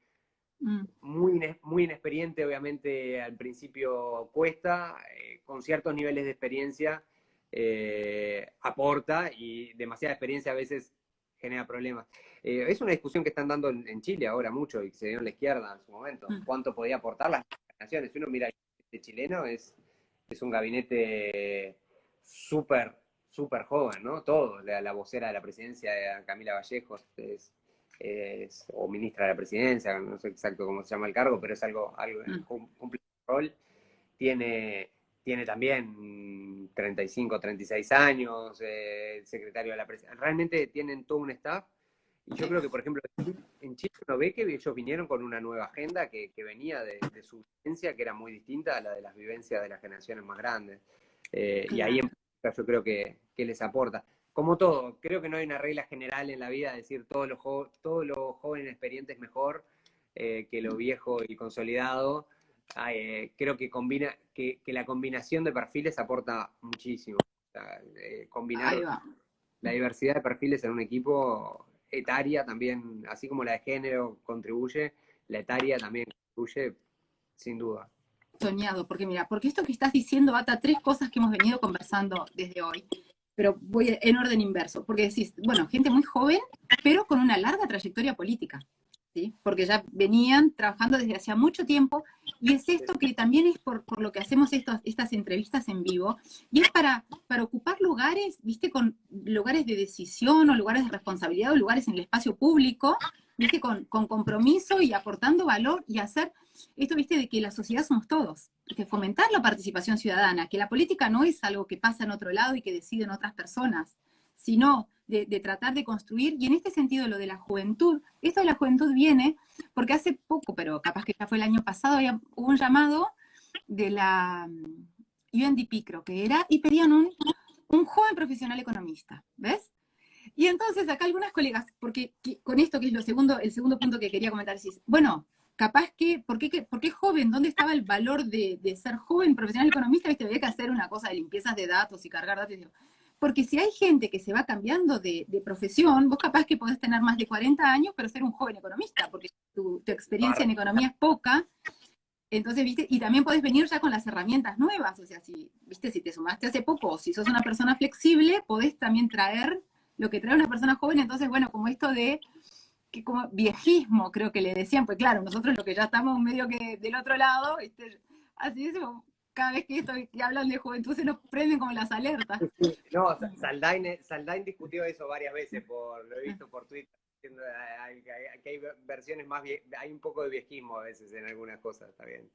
B: muy inexperiente, obviamente, al principio cuesta, con ciertos niveles de experiencia, aporta y demasiada experiencia a veces genera problemas. Es una discusión que están dando en Chile ahora mucho y que se dio en la izquierda en su momento. ¿Cuánto podía aportar las naciones? Si uno mira el gabinete chileno, es un gabinete súper, súper joven, ¿no? Todo, la vocera de la presidencia, Camila Vallejos, o ministra de la presidencia, no sé exacto cómo se llama el cargo, pero es algo cumple un rol. Tiene también 35, 36 años, secretario de la presidencia. Realmente tienen todo un staff. Y yo creo que, por ejemplo, en Chile uno ve que ellos vinieron con una nueva agenda que venía de su vivencia, que era muy distinta a la de las vivencias de las generaciones más grandes. Y ahí yo creo que les aporta. Como todo, creo que no hay una regla general en la vida de decir todo lo joven experiente es mejor que lo viejo y consolidado. Creo que la combinación de perfiles aporta muchísimo. O sea, combinar la diversidad de perfiles en un equipo, etaria también, así como la de género contribuye, la etaria también contribuye, sin duda.
A: Soñado, porque mira, porque esto que estás diciendo ata tres cosas que hemos venido conversando desde hoy, pero voy en orden inverso, porque decís, bueno, gente muy joven, pero con una larga trayectoria política, ¿sí? Porque ya venían trabajando desde hacía mucho tiempo, y es esto que también es por lo que hacemos estas entrevistas en vivo, y es para ocupar lugares, viste, con lugares de decisión o lugares de responsabilidad o lugares en el espacio público, viste, con compromiso y aportando valor y hacer esto, viste, de que la sociedad somos todos, que fomentar la participación ciudadana, que la política no es algo que pasa en otro lado y que deciden otras personas, sino de tratar de construir, y en este sentido lo de la juventud, esto de la juventud viene porque hace poco, pero capaz que ya fue el año pasado, hubo un llamado de la UNDP, creo que era, y pedían un joven profesional economista, ¿ves? Y entonces acá algunas colegas, porque con esto que es el segundo punto que quería comentar, decís, bueno, capaz que, ¿por qué joven? ¿Dónde estaba el valor de ser joven profesional economista? ¿Viste? Había que hacer una cosa de limpiezas de datos y cargar datos. Porque si hay gente que se va cambiando de profesión, vos capaz que podés tener más de 40 años, pero ser un joven economista, porque tu experiencia en economía es poca. Entonces, ¿viste? Y también podés venir ya con las herramientas nuevas. O sea, si te sumaste hace poco, o si sos una persona flexible, podés también traer lo que trae una persona joven. Entonces, bueno, como esto de que como viejismo, creo que le decían, pues claro, nosotros lo que ya estamos medio que del otro lado, ¿viste? Así es, cada vez que hablan de juventud se nos prenden como las alertas.
B: No, Saldain discutió eso varias veces, lo he visto por Twitter, que hay versiones más, hay un poco de viejismo a veces en algunas cosas, está bien.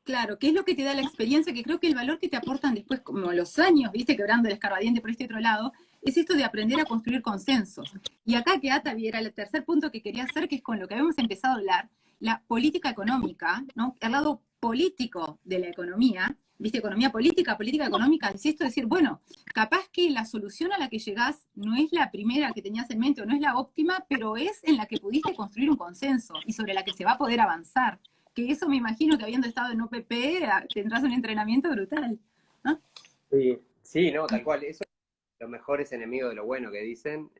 A: Claro, ¿qué es lo que te da la experiencia? Que creo que el valor que te aportan después, como los años, viste, quebrando el escarbadiente por este otro lado, es esto de aprender a construir consensos. Y acá que Ata viera el tercer punto que quería hacer, que es con lo que habíamos empezado a hablar, la política económica, ¿no? El lado político de la economía, viste, economía política, política económica, es esto de decir, bueno, capaz que la solución a la que llegás no es la primera que tenías en mente o no es la óptima, pero es en la que pudiste construir un consenso y sobre la que se va a poder avanzar. Que eso me imagino que habiendo estado en OPP tendrás un entrenamiento brutal, ¿no?
B: Sí, no, tal cual. Eso es lo mejor es enemigo de lo bueno que dicen.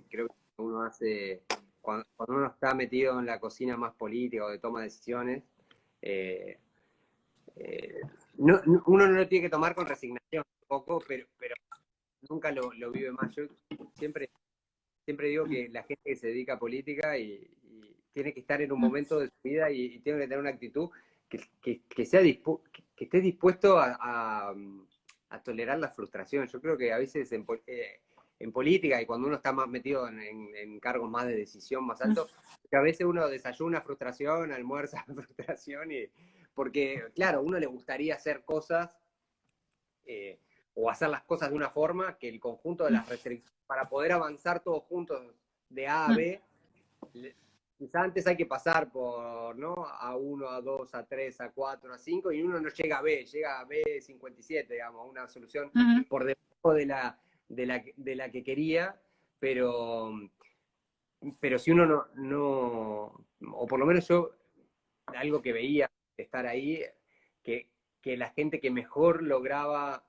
B: Creo que uno hace, cuando uno está metido en la cocina más política o de toma de decisiones, uno no lo tiene que tomar con resignación un poco, pero nunca lo vive más. Yo siempre digo que la gente que se dedica a política y tiene que estar en un momento de su vida y tiene que tener una actitud que sea que esté dispuesto a tolerar la frustración. Yo creo que a veces en política y cuando uno está más metido en cargos más de decisión más altos, que a veces uno desayuna frustración, almuerza frustración, porque claro, a uno le gustaría hacer cosas o hacer las cosas de una forma que el conjunto de las restricciones, para poder avanzar todos juntos de A a B, quizá antes hay que pasar por, ¿no? A1, A2, A3, A4, A5, y uno no llega a B, llega a B57, digamos, una solución por debajo de la que quería, pero si uno no, o por lo menos yo, algo que veía de estar ahí, que la gente que mejor lograba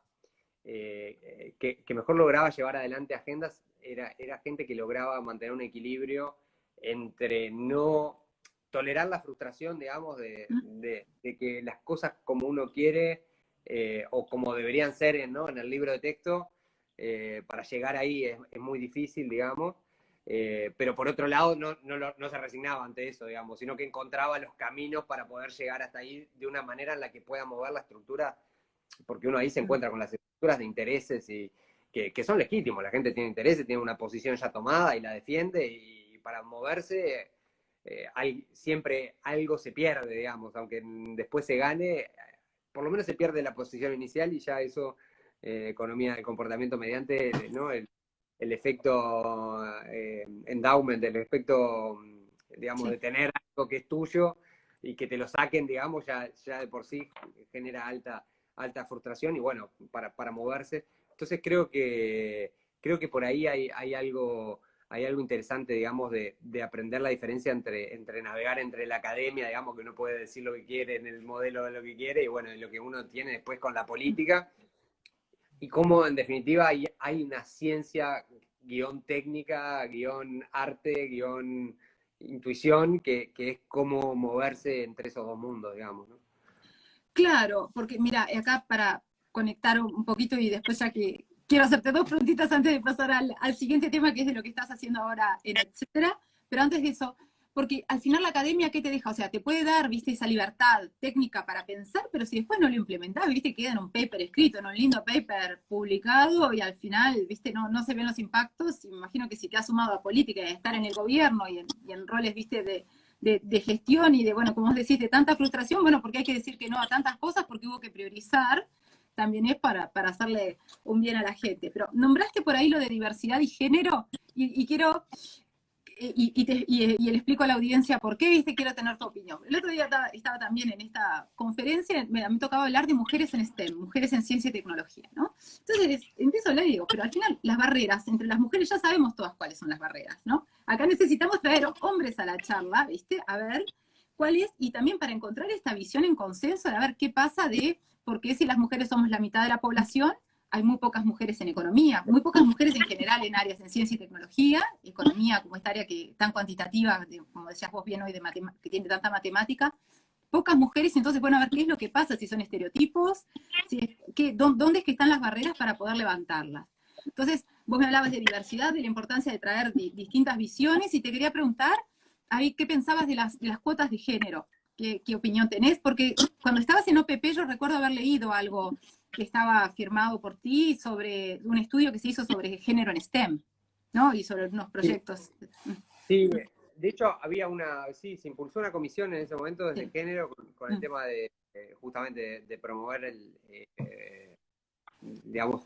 B: que mejor lograba llevar adelante agendas era gente que lograba mantener un equilibrio entre no tolerar la frustración, digamos, de que las cosas como uno quiere o como deberían ser ¿no? en el libro de texto, para llegar ahí es muy difícil, digamos. Pero por otro lado no se resignaba ante eso, digamos, sino que encontraba los caminos para poder llegar hasta ahí de una manera en la que pueda mover la estructura, porque uno ahí se encuentra con las estructuras de intereses y que son legítimos, la gente tiene intereses, tiene una posición ya tomada y la defiende, y para moverse siempre algo se pierde, digamos, aunque después se gane, por lo menos se pierde la posición inicial y ya eso, economía del comportamiento mediante, ¿no? El efecto endowment, el efecto, digamos, de tener algo que es tuyo y que te lo saquen, digamos, ya de por sí genera alta frustración y bueno, para moverse. Entonces creo que por ahí hay algo interesante, digamos, de aprender la diferencia entre navegar entre la academia, digamos, que uno puede decir lo que quiere en el modelo de lo que quiere, y bueno, lo que uno tiene después con la política, y cómo en definitiva hay una ciencia, guión técnica, guión arte, guión intuición, que es cómo moverse entre esos dos mundos, digamos, ¿no?
A: Claro, porque mira, acá para conectar un poquito y después ya que quiero hacerte dos preguntitas antes de pasar al siguiente tema, que es de lo que estás haciendo ahora en etcétera, pero antes de eso, porque al final la academia, ¿qué te deja? O sea, te puede dar, viste, esa libertad técnica para pensar, pero si después no lo implementás, viste, queda en un paper escrito, en un lindo paper publicado y al final, viste, no se ven los impactos. Me imagino que si te has sumado a política y a estar en el gobierno y en roles, viste, de gestión y de, bueno, como vos decís, de tanta frustración, bueno, porque hay que decir que no a tantas cosas, porque hubo que priorizar, también es para hacerle un bien a la gente. Pero nombraste por ahí lo de diversidad y género, y quiero, y le explico a la audiencia por qué, viste, quiero tener tu opinión. El otro día estaba también en esta conferencia, me tocaba hablar de mujeres en STEM, mujeres en ciencia y tecnología, ¿no? Entonces empiezo a hablar y digo, pero al final las barreras entre las mujeres, ya sabemos todas cuáles son las barreras, ¿no? Acá necesitamos traer hombres a la charla, ¿viste? A ver cuál es, y también para encontrar esta visión en consenso de a ver qué pasa de por qué si las mujeres somos la mitad de la población, hay muy pocas mujeres en economía, muy pocas mujeres en general en áreas en ciencia y tecnología, economía como esta área que tan cuantitativa, como decías vos bien hoy, que tiene tanta matemática, pocas mujeres. Entonces, bueno, a ver qué es lo que pasa, si son estereotipos, dónde es que están las barreras para poder levantarlas. Entonces, vos me hablabas de diversidad, de la importancia de traer distintas visiones, y te quería preguntar, ahí, ¿qué pensabas de las cuotas de género? ¿Qué opinión tenés? Porque cuando estabas en OPP yo recuerdo haber leído algo que estaba firmado por ti sobre un estudio que se hizo sobre género en STEM, ¿no? Y sobre unos proyectos.
B: Sí, de hecho se impulsó una comisión en ese momento desde género con el tema de justamente de promover digamos,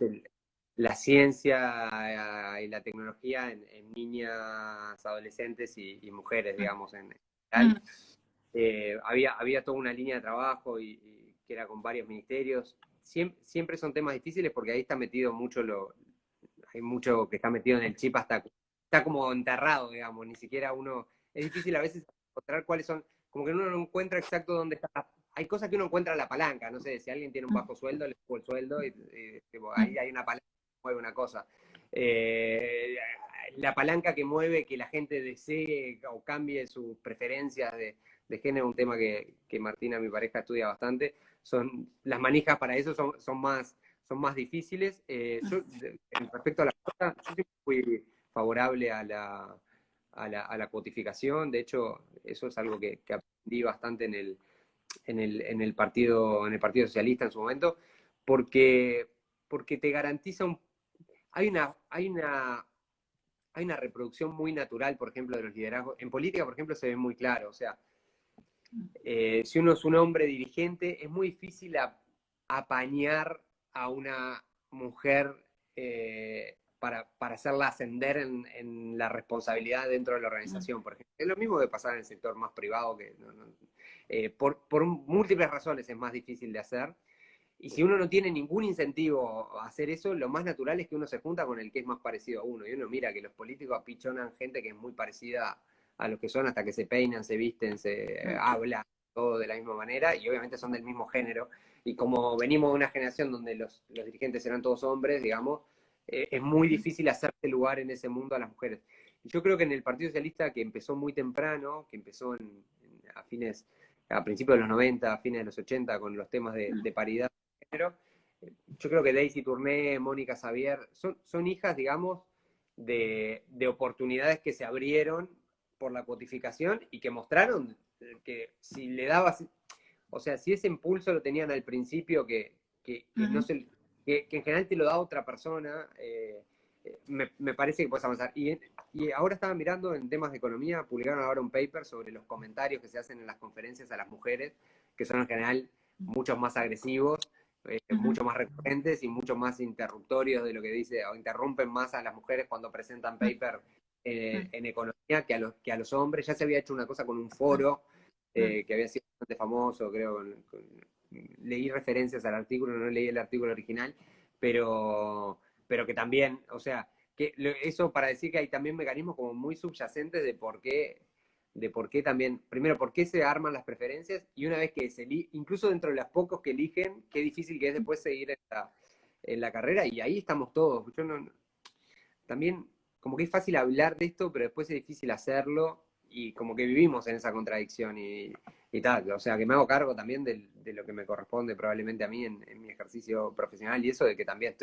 B: la ciencia y la tecnología en niñas, adolescentes y mujeres, digamos, en general. Había toda una línea de trabajo y que era con varios ministerios. Siempre son temas difíciles porque ahí está metido hay mucho que está metido en el chip, hasta está como enterrado, digamos, ni siquiera uno, es difícil a veces encontrar cuáles son, como que uno no encuentra exacto dónde está. Hay cosas que uno encuentra en la palanca, no sé, si alguien tiene un bajo sueldo, le subo el sueldo y ahí hay una palanca que mueve una cosa. La palanca que mueve que la gente desee o cambie sus preferencias de género, un tema que Martina, mi pareja, estudia bastante. Las manijas para eso son más difíciles. Yo, respecto a la cosa, yo siempre fui favorable a la cuotificación. De hecho, eso es algo que aprendí bastante en el Partido Socialista en su momento, porque te garantiza hay una reproducción muy natural, por ejemplo, de los liderazgos. En política, por ejemplo, se ve muy claro. O sea, si uno es un hombre dirigente, es muy difícil apañar a una mujer para hacerla ascender en la responsabilidad dentro de la organización, por ejemplo. Es lo mismo de pasar en el sector más privado, que por múltiples razones es más difícil de hacer. Y si uno no tiene ningún incentivo a hacer eso, lo más natural es que uno se junta con el que es más parecido a uno. Y uno mira que los políticos apichonan gente que es muy parecida a los que son, hasta que se peinan, se visten, se hablan, todo de la misma manera, y obviamente son del mismo género. Y como venimos de una generación donde los dirigentes eran todos hombres, digamos, es muy difícil hacerse lugar en ese mundo a las mujeres. Y yo creo que en el Partido Socialista, que empezó muy temprano, que empezó a principios de los 90, a fines de los 80, con los temas de paridad género. Yo creo que Daisy Tourné, Mónica Xavier, son hijas, digamos, de oportunidades que se abrieron por la codificación y que mostraron que si le dabas, o sea, si ese impulso lo tenían al principio, no se, que en general te lo da otra persona, me parece que puedes avanzar. Y ahora estaba mirando en temas de economía, publicaron ahora un paper sobre los comentarios que se hacen en las conferencias a las mujeres, que son en general muchos más agresivos, mucho más recurrentes y mucho más interruptorios de lo que dice, o interrumpen más a las mujeres cuando presentan paper en economía que a los hombres. Ya se había hecho una cosa con un foro que había sido bastante famoso, creo, leí referencias al artículo, no leí el artículo original, pero que también, o sea, eso para decir que hay también mecanismos como muy subyacentes de por qué también, primero, por qué se arman las preferencias, y una vez que incluso dentro de los pocos que eligen, qué difícil que es después seguir en la carrera, y ahí estamos todos. Yo también, como que es fácil hablar de esto, pero después es difícil hacerlo, y como que vivimos en esa contradicción, y tal, o sea, que me hago cargo también de lo que me corresponde probablemente a mí en mi ejercicio profesional, y eso de que también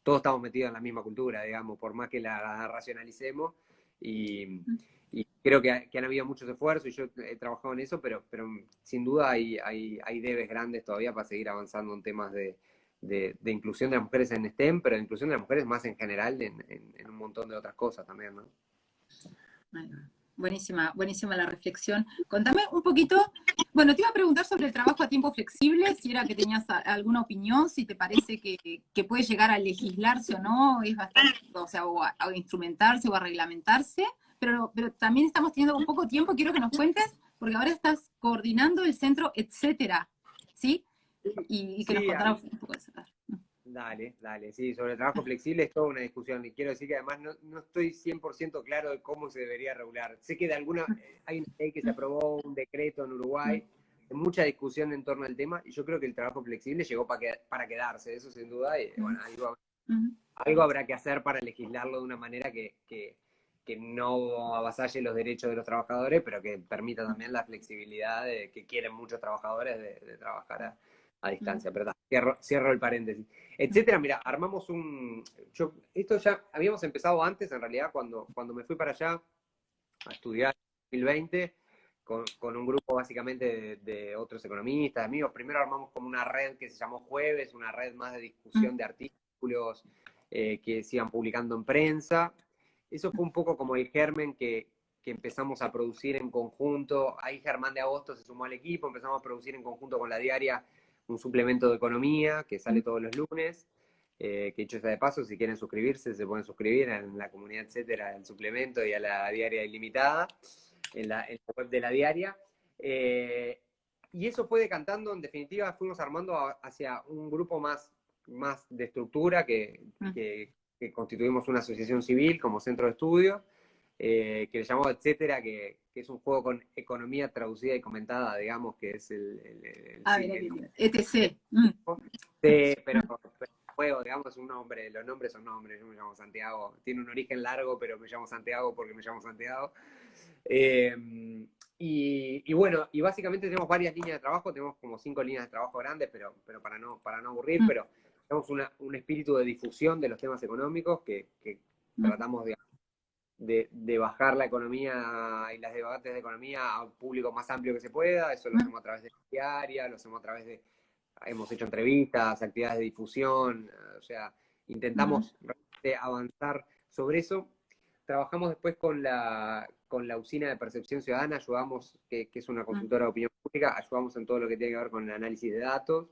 B: todos estamos metidos en la misma cultura, digamos, por más que la racionalicemos, y creo que han habido muchos esfuerzos, y yo he trabajado en eso, pero sin duda hay debes grandes todavía para seguir avanzando en temas de inclusión de las mujeres en STEM, pero de inclusión de las mujeres más en general en un montón de otras cosas también, ¿no?
A: Buenísima, buenísima la reflexión. Contame un poquito, bueno, te iba a preguntar sobre el trabajo a tiempo flexible, si era que tenías alguna opinión, si te parece que puede llegar a legislarse o no, es bastante, o sea, a instrumentarse o a reglamentarse, pero también estamos teniendo un poco tiempo, quiero que nos cuentes, porque ahora estás coordinando el centro, etcétera, ¿sí? Y que nos contaras un poco de eso.
B: Dale, sí, sobre el trabajo flexible es toda una discusión, y quiero decir que además no estoy 100% claro de cómo se debería regular. Sé que hay una ley que se aprobó, un decreto en Uruguay, hay mucha discusión en torno al tema, y yo creo que el trabajo flexible llegó para quedarse, eso sin duda, y bueno, algo habrá que hacer para legislarlo de una manera que no avasalle los derechos de los trabajadores, pero que permita también la flexibilidad que quieren muchos trabajadores de trabajar a distancia, ¿verdad? Cierro el paréntesis. Etcétera, mira, armamos esto ya habíamos empezado antes, en realidad, cuando me fui para allá a estudiar en 2020, con un grupo básicamente de otros economistas, amigos. Primero armamos como una red que se llamó Jueves, una red más de discusión de artículos que se iban publicando en prensa. Eso fue un poco como el germen que empezamos a producir en conjunto. Ahí Germán de Agosto se sumó al equipo, empezamos a producir en conjunto con la diaria un suplemento de economía que sale todos los lunes, que dicho sea de paso, si quieren suscribirse, se pueden suscribir en la comunidad, etcétera, al suplemento y a la diaria ilimitada, en la web de la diaria. Y eso fue decantando, en definitiva, fuimos armando hacia un grupo más de estructura, que constituimos una asociación civil como centro de estudio, que le llamamos Etcétera, que es un juego con economía traducida y comentada, digamos, que es
A: ETC.
B: Sí, pero el juego, digamos, es un nombre, los nombres son nombres. Yo me llamo Santiago, tiene un origen largo, pero me llamo Santiago porque me llamo Santiago. Y bueno, y básicamente tenemos varias líneas de trabajo, tenemos como 5 líneas de trabajo grandes, pero para no aburrir, pero tenemos un espíritu de difusión de los temas económicos que tratamos de bajar la economía y las debates de economía a un público más amplio que se pueda. Eso lo hacemos a través de la diaria, lo hacemos a través de, hemos hecho entrevistas, actividades de difusión, o sea, intentamos avanzar sobre eso. Trabajamos después con la Usina de Percepción Ciudadana, ayudamos, que es una consultora de opinión pública, ayudamos en todo lo que tiene que ver con el análisis de datos,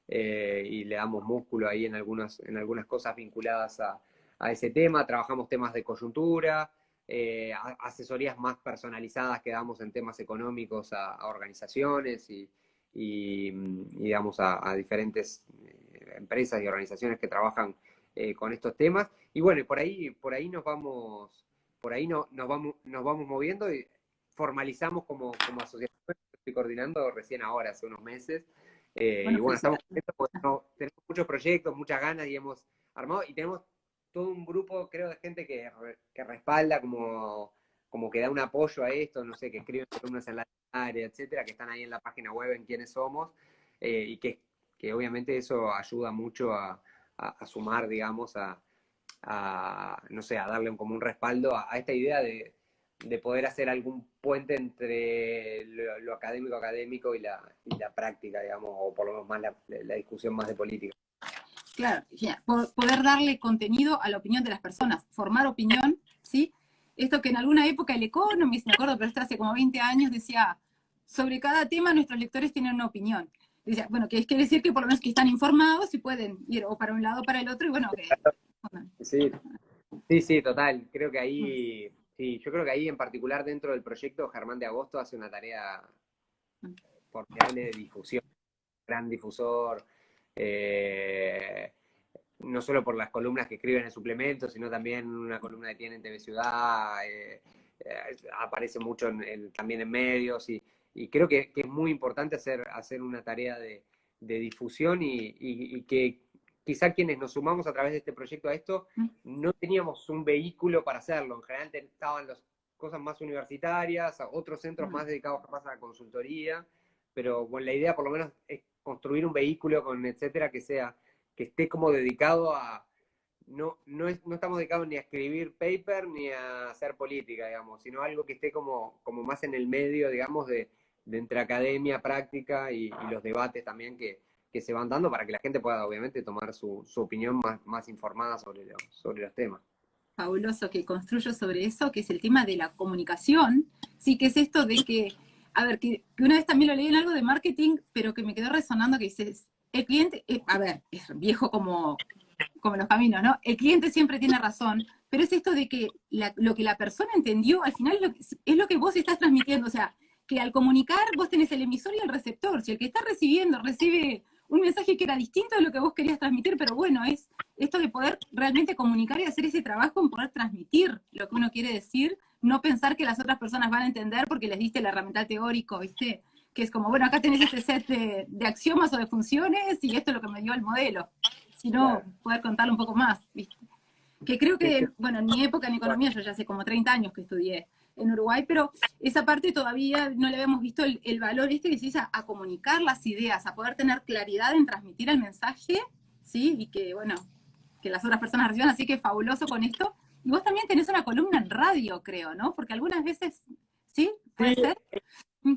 B: y le damos músculo ahí en algunas cosas vinculadas a ese tema. Trabajamos temas de coyuntura, asesorías más personalizadas que damos en temas económicos a organizaciones y digamos a diferentes empresas y organizaciones que trabajan con estos temas. Y bueno, por ahí nos vamos moviendo y formalizamos como asociación. Estoy coordinando recién ahora, hace unos meses. Y bueno, estamos contentos porque tenemos muchos proyectos, muchas ganas, y hemos armado, y tenemos todo un grupo, creo, de gente que respalda, como que da un apoyo a esto, no sé, que escriben columnas en la área, etcétera, que están ahí en la página web en quiénes somos, y que que obviamente eso ayuda mucho a sumar, digamos, no sé, a darle como un respaldo a esta idea de poder hacer algún puente entre lo académico y la práctica, digamos, o por lo menos más la discusión más de política.
A: Claro, poder darle contenido a la opinión de las personas, formar opinión, ¿sí? Esto que en alguna época el Economist, me acuerdo, pero esto hace como 20 años, decía, sobre cada tema nuestros lectores tienen una opinión. Decía, bueno, que quiere decir que por lo menos que están informados y pueden ir o para un lado o para el otro, y bueno, que...
B: Sí, sí, sí, total. Creo que ahí, sí, yo creo que ahí en particular dentro del proyecto Germán de Agosto hace una tarea formidable de difusión, gran difusor, no solo por las columnas que escribe en el suplemento, sino también una columna que tiene en TV Ciudad, aparece mucho también en medios, y creo que es muy importante hacer una tarea de difusión y que quizá quienes nos sumamos a través de este proyecto a esto, no teníamos un vehículo para hacerlo. En general estaban las cosas más universitarias, otros centros más dedicados más a la consultoría, pero bueno, la idea por lo menos es construir un vehículo con etcétera que esté como dedicado a... No estamos dedicados ni a escribir paper ni a hacer política, digamos, sino algo que esté como más en el medio, digamos, de entre academia, práctica y los debates también que se van dando para que la gente pueda, obviamente, tomar su opinión más informada sobre los temas.
A: Fabuloso que construyo sobre eso, que es el tema de la comunicación, sí, que es esto de que, a ver, que una vez también lo leí en algo de marketing, pero que me quedó resonando, que dices, el cliente, a ver, es viejo como los caminos, ¿no? El cliente siempre tiene razón, pero es esto de que lo que la persona entendió, al final es lo que vos estás transmitiendo, o sea, que al comunicar vos tenés el emisor y el receptor, si el que está recibiendo recibe un mensaje que era distinto de lo que vos querías transmitir, pero bueno, es esto de poder realmente comunicar y hacer ese trabajo en poder transmitir lo que uno quiere decir, no pensar que las otras personas van a entender porque les diste el herramiental teórico, ¿viste? Que es como, bueno, acá tenés este set de axiomas o de funciones y esto es lo que me dio el modelo, sino claro, poder contarlo un poco más, ¿viste? Que creo que, bueno, en mi época en economía, yo ya hace como 30 años que estudié en Uruguay, pero esa parte todavía no le habíamos visto el valor este que se dice a comunicar las ideas, a poder tener claridad en transmitir el mensaje, ¿sí? Y que, bueno, que las otras personas reciban, así que fabuloso con esto. Y vos también tenés una columna en radio, creo, ¿no? Porque algunas veces, ¿sí? ¿Puede ser?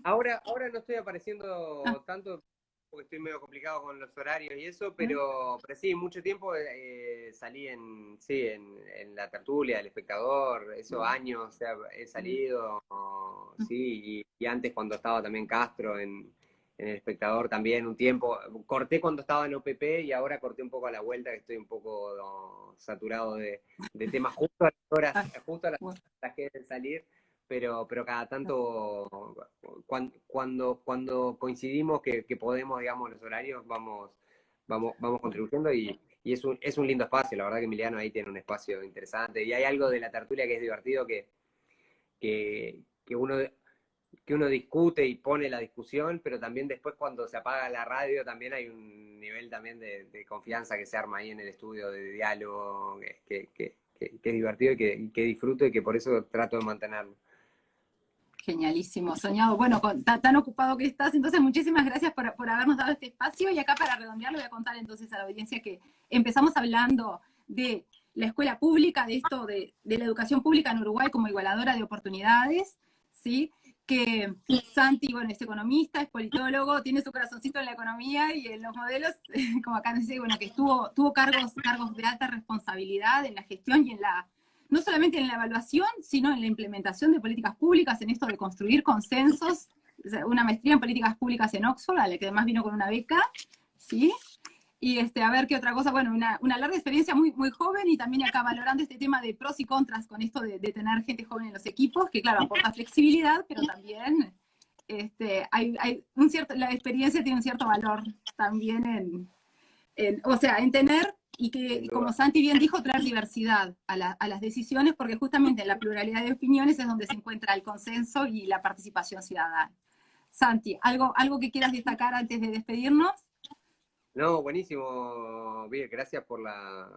B: Ahora no estoy apareciendo tanto porque estoy medio complicado con los horarios y eso, pero sí, mucho tiempo salí en la tertulia del Espectador, esos años, o sea, he salido, sí, y antes cuando estaba también Castro en El Espectador también un tiempo, corté cuando estaba en OPP y ahora corté un poco a la vuelta, que estoy un poco saturado de temas justo a las horas, justo a las que deben salir. Pero cada tanto, cuando coincidimos que podemos, digamos, los horarios, vamos contribuyendo y es un lindo espacio. La verdad que Emiliano ahí tiene un espacio interesante y hay algo de la tertulia que es divertido que uno discute y pone la discusión, pero también después cuando se apaga la radio también hay un nivel también de confianza que se arma ahí en el estudio de diálogo que es divertido y que disfruto y que por eso trato de mantenerlo.
A: Genialísimo, soñado. Bueno, tan ocupado que estás, entonces muchísimas gracias por habernos dado este espacio y acá para redondear le voy a contar entonces a la audiencia que empezamos hablando de la escuela pública, de esto de la educación pública en Uruguay como igualadora de oportunidades, ¿sí? Que Santi, bueno, es economista, es politólogo, tiene su corazoncito en la economía y en los modelos, como acá dice, bueno, que tuvo cargos de alta responsabilidad en la gestión y en la no solamente en la evaluación, sino en la implementación de políticas públicas, en esto de construir consensos, una maestría en políticas públicas en Oxford, a la que además vino con una beca, ¿sí? Y a ver qué otra cosa, bueno, una larga experiencia muy, muy joven y también acá valorando este tema de pros y contras con esto de tener gente joven en los equipos, que claro, aporta flexibilidad, pero también hay un cierto, la experiencia tiene un cierto valor también o sea, en tener y que, como Santi bien dijo, traer diversidad a las decisiones, porque justamente en la pluralidad de opiniones es donde se encuentra el consenso y la participación ciudadana. Santi, ¿algo que quieras destacar antes de despedirnos?
B: No, buenísimo, bien, gracias por la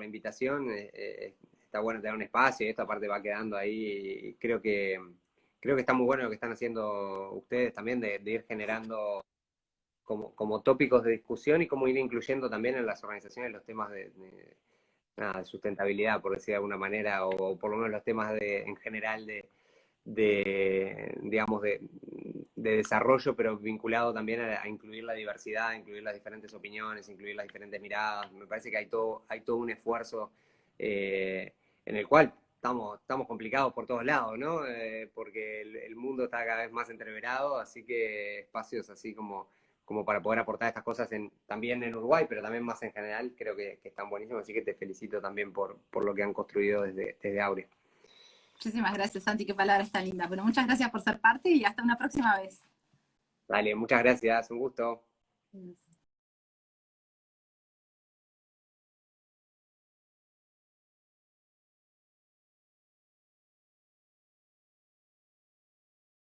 B: invitación. Está bueno tener un espacio, y esto aparte va quedando ahí. Y creo que está muy bueno lo que están haciendo ustedes también de ir generando como tópicos de discusión y cómo ir incluyendo también en las organizaciones los temas de sustentabilidad, por decir de alguna manera, o por lo menos los temas en general digamos, de desarrollo, pero vinculado también a incluir la diversidad, a incluir las diferentes opiniones, incluir las diferentes miradas. Me parece que hay todo un esfuerzo en el cual estamos complicados por todos lados, ¿no? Porque el mundo está cada vez más entreverado, así que espacios así como para poder aportar estas cosas también en Uruguay, pero también más en general, creo que están buenísimos, así que te felicito también por lo que han construido desde Aurea.
A: Muchísimas gracias, Santi, qué palabras tan lindas. Bueno, muchas gracias por ser parte y hasta una próxima vez.
B: Dale, muchas gracias, un gusto.